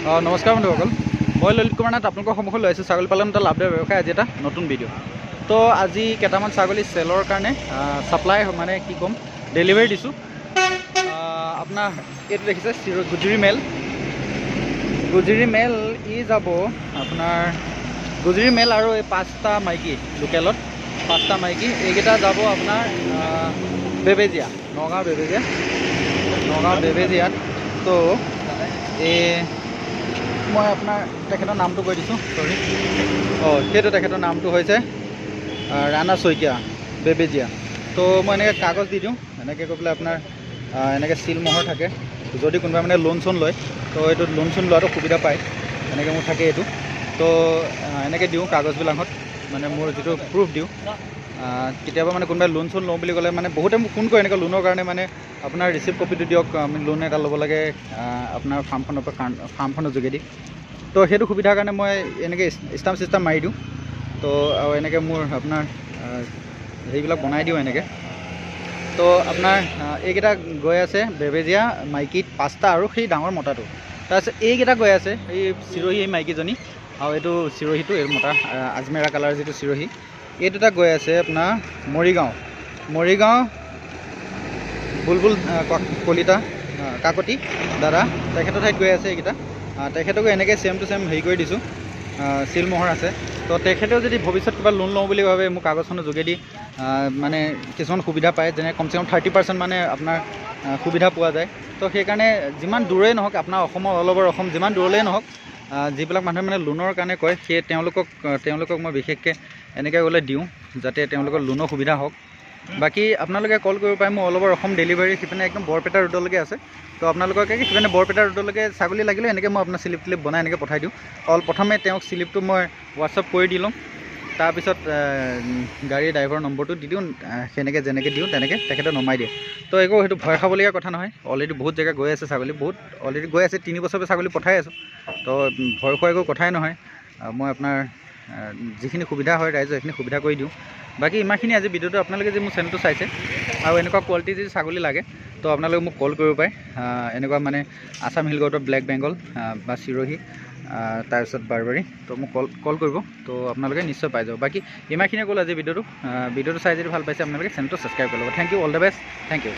নমস্কাৰ বন্ধুসকল, মই ললিত কুমাৰ নাথ আপোনালোকৰ সন্মুখত লৈ আছোঁ ছাগলী পালন এটা লাভদায়ক ব্যৱসায়। আজি এটা নতুন ভিডিঅ'। তো আজি কেইটামান ছাগলী চেলৰ কাৰণে ছাপ্লাই মানে কি ক'ম ডেলিভাৰী দিছোঁ। আপোনাৰ এইটো দেখিছে গুজৰি মেল ই যাব আপোনাৰ গুজৰি মেল আৰু এই 5টা মাইকী লোকেলত 5টা মাইকী এইকেইটা যাব আপোনাৰ বেবেজীয়া নগাঁও বেবেজীয়াত। তো এই মই আপোনাৰ তেখেতৰ নামটো কৈ দিছোঁ, সেইটো তেখেতৰ নামটো হৈছে ৰাণা শইকীয়া বেবেজীয়া। তো মই এনেকৈ কাগজ দি দিওঁ, এনেকৈ কৈ পেলাই আপোনাৰ এনেকৈ চিল মোহৰ থাকে। যদি কোনোবাই মানে লোন চোন লয় তো এইটো লোন চোন লোৱাটো সুবিধা পায়, এনেকৈ মোৰ থাকে এইটো। তো এনেকৈ দিওঁ কাগজবিলাকত, মানে মোৰ যিটো প্ৰুফ দিওঁ। কেতিয়াবা মানে কোনোবাই লোন চোন লওঁ বুলি ক'লে মানে বহুতে মোক ফোন কৰে এনেকৈ লোনৰ কাৰণে, মানে আপোনাৰ ৰিচিপ্ট কপিটো দিয়ক, আমি লোন এটা ল'ব লাগে আপোনাৰ ফাৰ্মখনৰ যোগেদি। তো সেইটো সুবিধাৰ কাৰণে মই এনেকৈ ষ্টাম্প চিষ্টাম্প মাৰি দিওঁ। তো আৰু এনেকৈ মোৰ আপোনাৰ হেৰিবিলাক বনাই দিওঁ এনেকৈ। তো আপোনাৰ এইকেইটা গৈ আছে বেবেজীয়া মাইকীত 5টা আৰু সেই ডাঙৰ মতাটো। তাৰপিছত এইকেইটা গৈ আছে এই চিৰহী এই মাইকীজনী, আৰু এইটো চিৰহীটো এই মতা আজমেৰা কালাৰ যিটো চিৰহী, এই দুটা গৈ আছে আপোনাৰ মৰিগাঁও বুলবুল কলিতা কাকতি দাদা, তেখেতৰ ঠাইত গৈ আছে এইকেইটা। তেখেতকো এনেকৈ ছেম টু ছেম হেৰি কৰি দিছোঁ, চিল মোহৰ আছে। তো তেখেতেও যদি ভৱিষ্যত কিবা লোন লওঁ বুলি ভাবে মোক কাগজখনৰ যোগেদি মানে কিছুমান সুবিধা পায়, যেনে কমচে কম 30% মানে আপোনাৰ সুবিধা পোৱা যায়। তো সেইকাৰণে যিমান দূৰেই নহওক, আপোনাৰ অসমৰ অল অভাৰ অসম যিমান দূৰলৈয়ে নহওক, যিবিলাক মানুহে মানে লোনৰ কাৰণে কয় সেই তেওঁলোকক মই বিশেষকৈ এনেকৈ গ'লে দিওঁ, যাতে তেওঁলোকৰ লোনৰ সুবিধা হওক। বাকী আপোনালোকে কল কৰিব পাৰে, মোৰ অল অভাৰ অসম ডেলিভাৰী সিপিনে একদম বৰপেটা ৰোডলৈকে আছে। তো আপোনালোকে সিপিনে বৰপেটা ৰোডলৈকে ছাগলী লাগিলে এনেকৈ মই আপোনাৰ স্লিপ বনাই এনেকৈ পঠাই দিওঁ। প্ৰথমে তেওঁক স্লিপটো মই হোৱাটছআপ কৰি দি ল'ম, তাৰপিছত গাড়ীৰ ড্ৰাইভাৰৰ নম্বৰটো দি দিওঁ, সেনেকৈ যেনেকৈ দিওঁ তেনেকৈ তেখেতে নমাই দিয়ে। তো একো সেইটো ভয় খাবলগীয়া কথা নহয়, অলৰেডি বহুত জেগা গৈ আছে ছাগলী, অলৰেডি গৈ আছে, 3 বছৰৰ ছাগলী পঠাই আছোঁ। তো ভয় খোৱা একো কথাই নহয়, মই আপোনাৰ যিখিনি সুবিধা হয় ৰাইজৰ সেইখিনি সুবিধা কৰি দিওঁ। বাকী ইমানখিনি আজি ভিডিঅ'টো। আপোনালোকে যে মোৰ চেনেলটো চাইছে আৰু এনেকুৱা কোৱালিটি যদি ছাগলী লাগে তো আপোনালোকে মোক কল কৰিব পাৰে। এনেকুৱা মানে আছাম হিল গ'ডৰ ব্লেক বেংগল বা চিৰহী, তাৰপিছত বাৰবাৰী, তো মোক কল কৰিব, তো আপোনালোকে নিশ্চয় পাই যাব। বাকী ইমানখিনিয়ে ক'ল আজি ভিডিঅ'টো চাই যদি ভাল পাইছে আপোনালোকে চেনেলটো ছাবস্ক্ৰাইব কৰি ল'ব। Thank you, all the best, thank U.